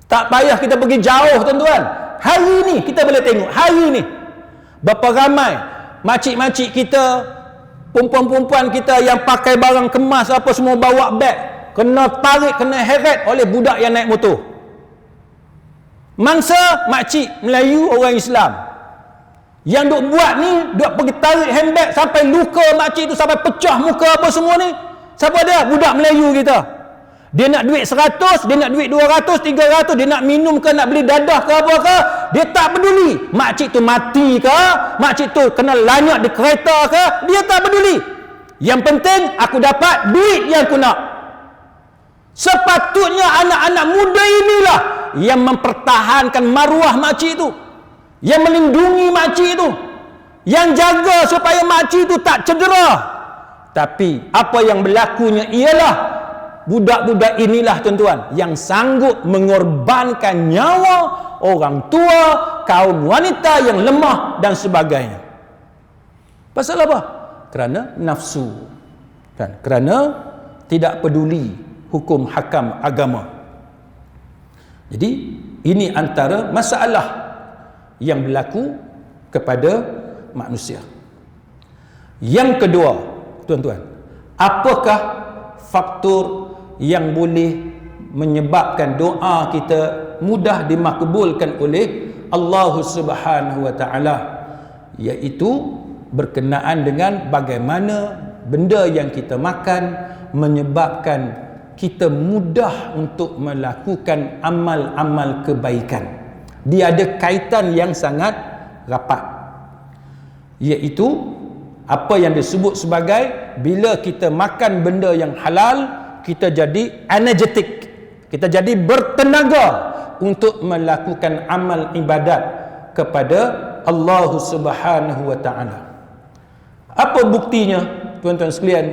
A: Tak payah kita pergi jauh tuan-tuan. Hari ni kita boleh tengok, hari ni berapa ramai makcik-makcik kita, perempuan-perempuan kita yang pakai barang kemas apa semua, bawa beg, kena tarik, kena heret oleh budak yang naik motor. Mangsa makcik Melayu orang Islam yang duk buat ni, duk pergi tarik handbag sampai luka makcik tu, sampai pecah muka apa semua ni, siapa dia? Budak Melayu kita. Dia nak duit 100, dia nak duit 200, 300, dia nak minum ke, nak beli dadah ke apa ke, dia tak peduli. Makcik tu mati ke, makcik tu kena lanyat di kereta ke, dia tak peduli. Yang penting aku dapat duit yang aku nak. Sepatutnya anak-anak muda inilah yang mempertahankan maruah makcik tu, yang melindungi makcik tu, yang jaga supaya makcik tu tak cedera. Tapi apa yang berlakunya ialah budak-budak inilah tuan-tuan yang sanggup mengorbankan nyawa orang tua, kaum wanita yang lemah dan sebagainya. Pasal apa? Kerana nafsu, kan? Kerana tidak peduli hukum hakam agama. Jadi ini antara masalah yang berlaku kepada manusia. Yang kedua tuan-tuan, apakah faktor yang boleh menyebabkan doa kita mudah dimakbulkan oleh Allah Subhanahu wa taala, iaitu berkenaan dengan bagaimana benda yang kita makan menyebabkan kita mudah untuk melakukan amal-amal kebaikan. Dia ada kaitan yang sangat rapat, iaitu apa yang disebut sebagai bila kita makan benda yang halal, kita jadi energetik, kita jadi bertenaga untuk melakukan amal ibadat kepada Allah Subhanahu wa taala. Apa buktinya tuan-tuan sekalian?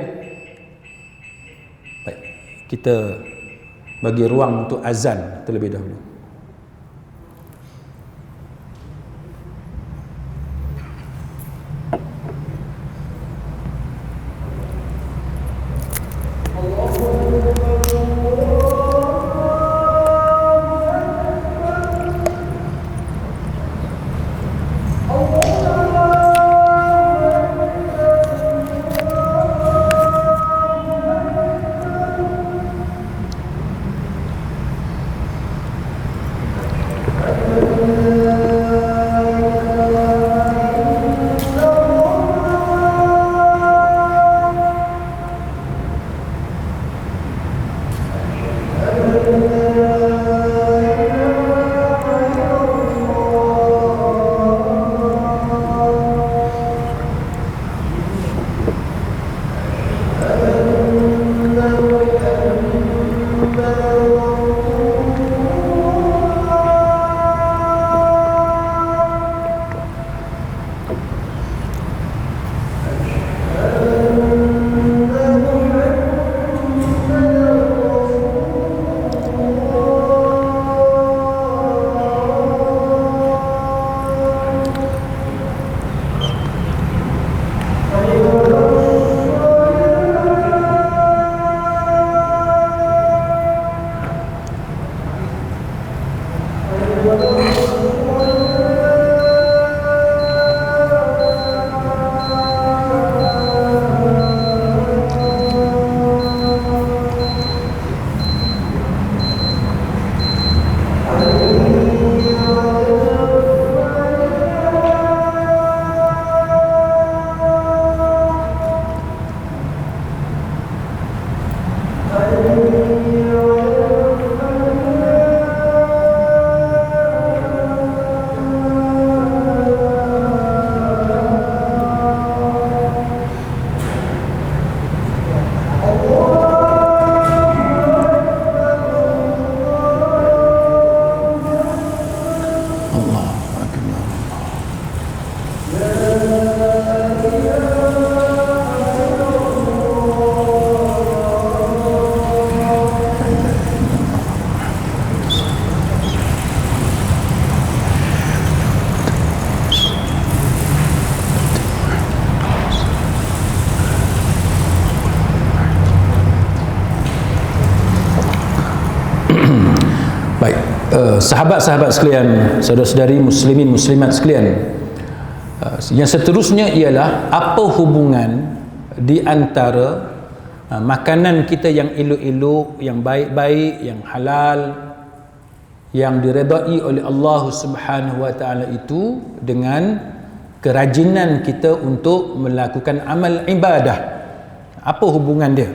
A: Baik, kita bagi ruang untuk azan terlebih dahulu. Sahabat-sahabat sekalian, saudara-saudari muslimin muslimat sekalian, yang seterusnya ialah apa hubungan di antara makanan kita yang elok-elok, yang baik-baik, yang halal, yang diredai oleh Allah Subhanahu wa taala itu dengan kerajinan kita untuk melakukan amal ibadah. Apa hubungan dia?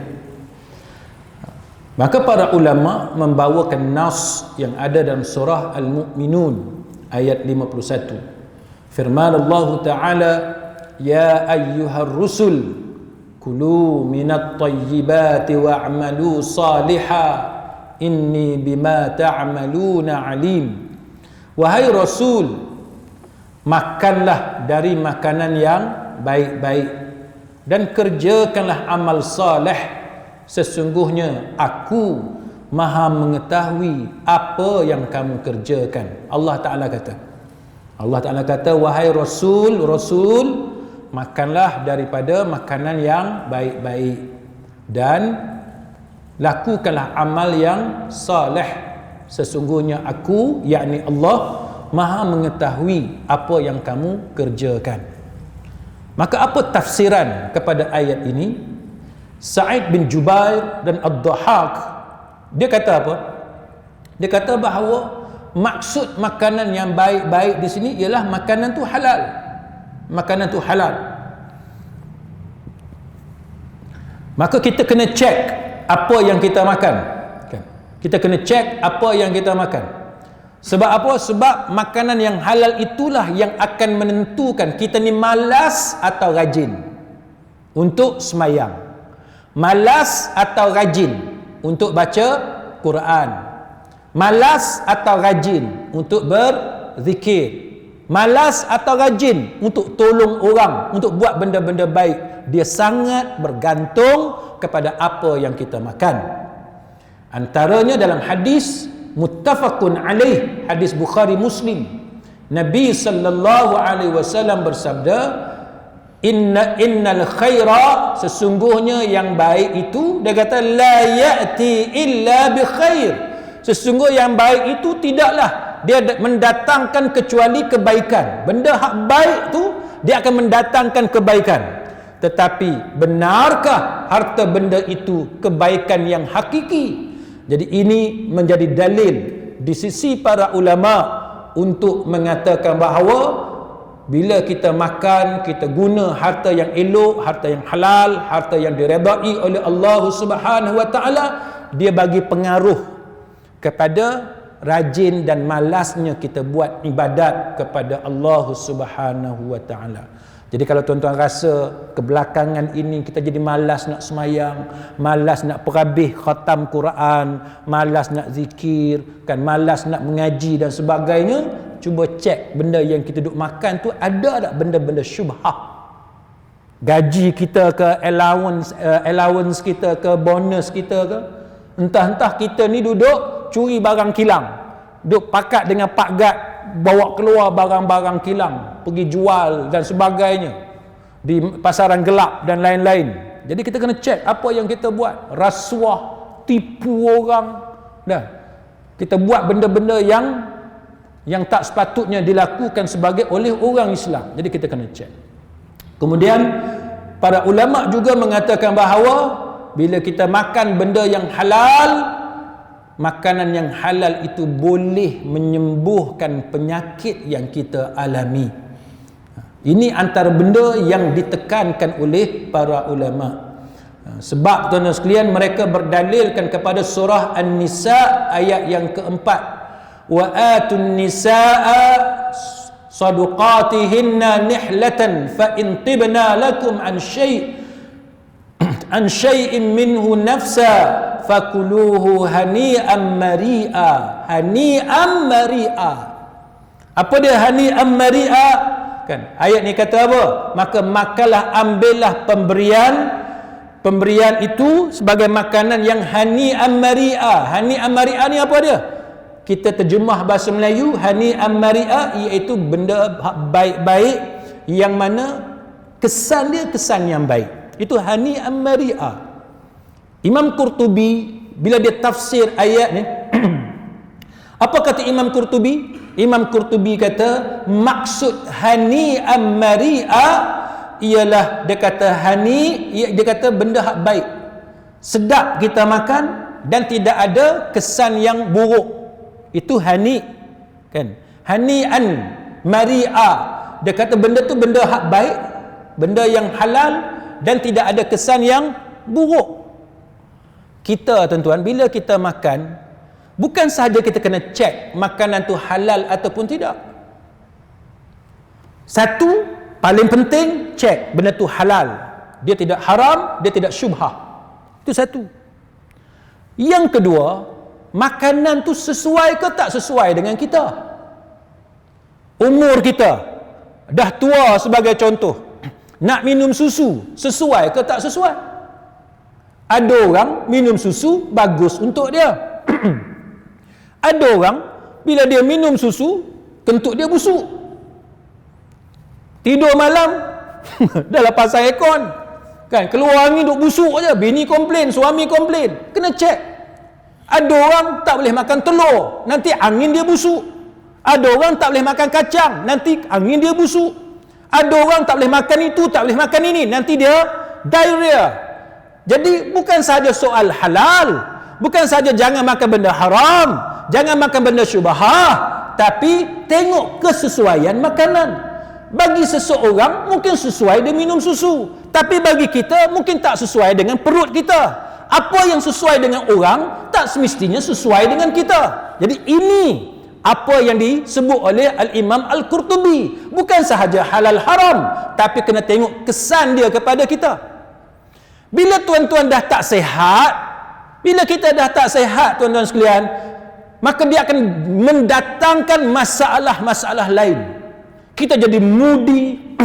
A: Maka para ulama membawakan nas yang ada dalam surah Al-Mu'minun ayat 51. Firman Allah Ta'ala, ya ayyuhar rusul kulu minat tayyibati wa'malu saliha inni bima ta'maluna alim. Wahai Rasul, makanlah dari makanan yang baik-baik dan kerjakanlah amal saleh. Sesungguhnya aku maha mengetahui apa yang kamu kerjakan. Allah Ta'ala kata, wahai Rasul, makanlah daripada makanan yang baik-baik dan lakukanlah amal yang saleh. Sesungguhnya aku, yakni Allah, maha mengetahui apa yang kamu kerjakan. Maka apa tafsiran kepada ayat ini? Sa'id bin Jubair dan Ad-Dhahhak, dia kata apa? Dia kata bahawa maksud makanan yang baik-baik di sini ialah makanan tu halal. Makanan tu halal. Maka kita kena cek apa yang kita makan. Kita kena cek apa yang kita makan. Sebab apa? Sebab makanan yang halal itulah yang akan menentukan kita ni malas atau rajin untuk semayang, malas atau rajin untuk baca Quran, malas atau rajin untuk berzikir, malas atau rajin untuk tolong orang, untuk buat benda-benda baik. Dia sangat bergantung kepada apa yang kita makan. Antaranya dalam hadis muttafaqun alaih, hadis Bukhari Muslim, Nabi sallallahu alaihi wasallam bersabda, innal khaira, sesungguhnya yang baik itu, dia kata la ya'ti illa bi khair, sesungguhnya yang baik itu tidaklah dia mendatangkan kecuali kebaikan. Benda hak baik tu dia akan mendatangkan kebaikan. Tetapi benarkah harta benda itu kebaikan yang hakiki? Jadi ini menjadi dalil di sisi para ulama untuk mengatakan bahawa bila kita makan, kita guna harta yang elok, harta yang halal, harta yang diredai oleh Allah Subhanahu wa taala, dia bagi pengaruh kepada rajin dan malasnya kita buat ibadat kepada Allah Subhanahu wa taala. Jadi kalau tuan-tuan rasa kebelakangan ini kita jadi malas nak semayang, malas nak perhabis khatam Quran, malas nak zikir, kan, malas nak mengaji dan sebagainya, cuba cek benda yang kita duk makan tu ada tak benda-benda syubhah. Gaji kita ke, allowance kita ke, bonus kita ke, entah-entah kita ni duduk curi barang kilang, duk pakat dengan Pak Gad, bawa keluar barang-barang kilang, pergi jual dan sebagainya di pasaran gelap dan lain-lain. Jadi kita kena cek apa yang kita buat. Rasuah, tipu orang, dah. Kita buat benda-benda yang tak sepatutnya dilakukan sebagai oleh orang Islam. Jadi kita kena cek. Kemudian para ulama juga mengatakan bahawa bila kita makan benda yang halal, makanan yang halal itu boleh menyembuhkan penyakit yang kita alami. Ini antara benda yang ditekankan oleh para ulama. Sebab tuan-tuan sekalian, mereka berdalilkan kepada surah An-Nisa ayat yang keempat. Wa atun nisaa sadaqatihinna nihlatan fa in tibna lakum an syai'in minhu nafsa fakuluhu hani'an mari'a. Hani'an mari'a. Apa dia hani'an mari'a? Kan, ayat ni kata apa? Maka makalah, ambillah pemberian itu sebagai makanan yang hani'an mari'a. Hani'an mari'a ni apa dia? Kita terjemah bahasa Melayu, hani'an mari'a iaitu benda baik-baik yang mana kesan dia kesan yang baik. Itu hani'an mari'a. Imam Qurtubi bila dia tafsir ayat ni Apa kata Imam Qurtubi? Imam Qurtubi kata maksud hani'an mari'a ialah, dia kata dia kata benda hak baik, sedap kita makan dan tidak ada kesan yang buruk. Itu hani, kan? Hani'an mari'a, dia kata benda tu benda hak baik, benda yang halal dan tidak ada kesan yang buruk. Kita tuan-tuan, bila kita makan, bukan sahaja kita kena cek makanan tu halal ataupun tidak. Satu, paling penting, cek benda tu halal, dia tidak haram, dia tidak syubhah. Itu satu. Yang kedua, makanan tu sesuai ke tak sesuai dengan kita. Umur kita dah tua sebagai contoh, nak minum susu sesuai ke tak sesuai? Ada orang minum susu bagus untuk dia. Ada orang bila dia minum susu kentut dia busuk, tidur malam dah lepas aircon, kan, keluar angin duk busuk aja, bini komplain, suami komplain. Kena cek. Ada orang tak boleh makan telur, nanti angin dia busuk. Ada orang tak boleh makan kacang, nanti angin dia busuk. Ada orang tak boleh makan itu, tak boleh makan ini, nanti dia diarrhea. Jadi bukan saja soal halal, bukan saja jangan makan benda haram, jangan makan benda syubhah, tapi tengok kesesuaian makanan. Bagi seseorang mungkin sesuai dia minum susu, tapi bagi kita mungkin tak sesuai dengan perut kita. Apa yang sesuai dengan orang tak semestinya sesuai dengan kita. Jadi ini apa yang disebut oleh Al-Imam Al-Qurtubi. Bukan sahaja halal haram, tapi kena tengok kesan dia kepada kita. Bila tuan-tuan dah tak sihat, bila kita dah tak sihat tuan-tuan sekalian, maka dia akan mendatangkan masalah-masalah lain. Kita jadi moody,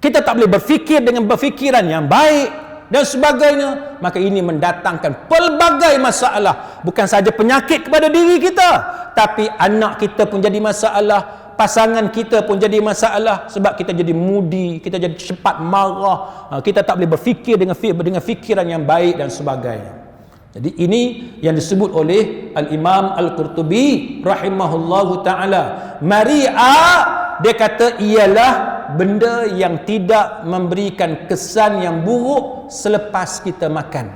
A: kita tak boleh berfikir dengan berfikiran yang baik dan sebagainya. Maka ini mendatangkan pelbagai masalah. Bukan saja penyakit kepada diri kita, tapi anak kita pun jadi masalah, pasangan kita pun jadi masalah, sebab kita jadi moody, kita jadi cepat marah, kita tak boleh berfikir dengan fikiran yang baik dan sebagainya. Jadi ini yang disebut oleh Al-Imam Al-Qurtubi rahimahullahu ta'ala. Mari'a, dia kata ialah benda yang tidak memberikan kesan yang buruk selepas kita makan.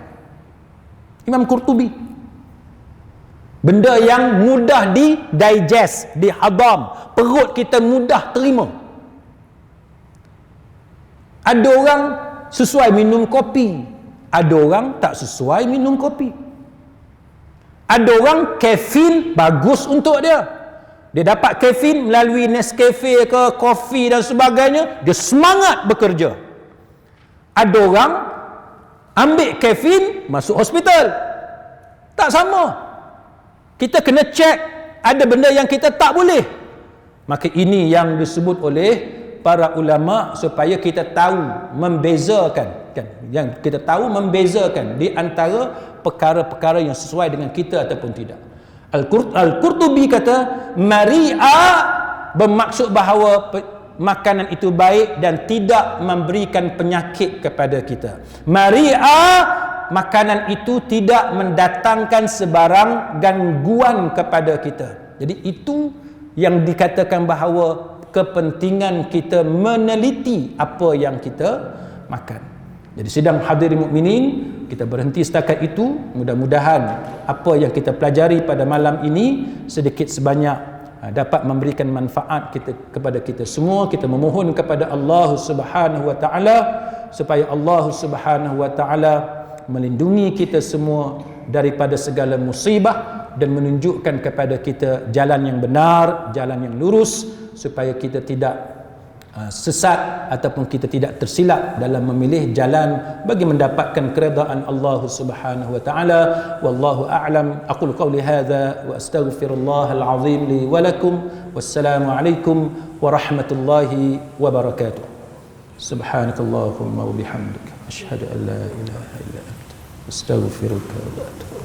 A: Imam Qurtubi, benda yang mudah digest, dihadam, perut kita mudah terima. Ada orang sesuai minum kopi, ada orang tak sesuai minum kopi. Ada orang kafein bagus untuk dia, dia dapat kafein melalui Nescafe ke kopi dan sebagainya, dia semangat bekerja. Ada orang ambil kafein masuk hospital. Tak sama. Kita kena cek, ada benda yang kita tak boleh. Maka ini yang disebut oleh para ulama supaya kita tahu membezakan, kan? Yang kita tahu membezakan di antara perkara-perkara yang sesuai dengan kita ataupun tidak. Al-Qurtubi kata mari'a bermaksud bahawa makanan itu baik dan tidak memberikan penyakit kepada kita. Mari'a, makanan itu tidak mendatangkan sebarang gangguan kepada kita. Jadi itu yang dikatakan bahawa kepentingan kita meneliti apa yang kita makan. Jadi sidang hadirin mukminin, kita berhenti setakat itu. Mudah-mudahan apa yang kita pelajari pada malam ini sedikit sebanyak dapat memberikan manfaat kepada kita semua. Kita memohon kepada Allah Subhanahu wa taala supaya Allah Subhanahu wa taala melindungi kita semua daripada segala musibah dan menunjukkan kepada kita jalan yang benar, jalan yang lurus, supaya kita tidak sesat ataupun kita tidak tersilap dalam memilih jalan bagi mendapatkan keredaan Allah Subhanahu wa taala. Wallahu a'lam. Aqulu qawli hadza wa astaghfirullahal azim li wa lakum. Wassalamu alaikum warahmatullahi wabarakatuh. Subhanakallahumma wa bihamdika asyhadu an la ilaha illa anta astaghfiruka wa atubu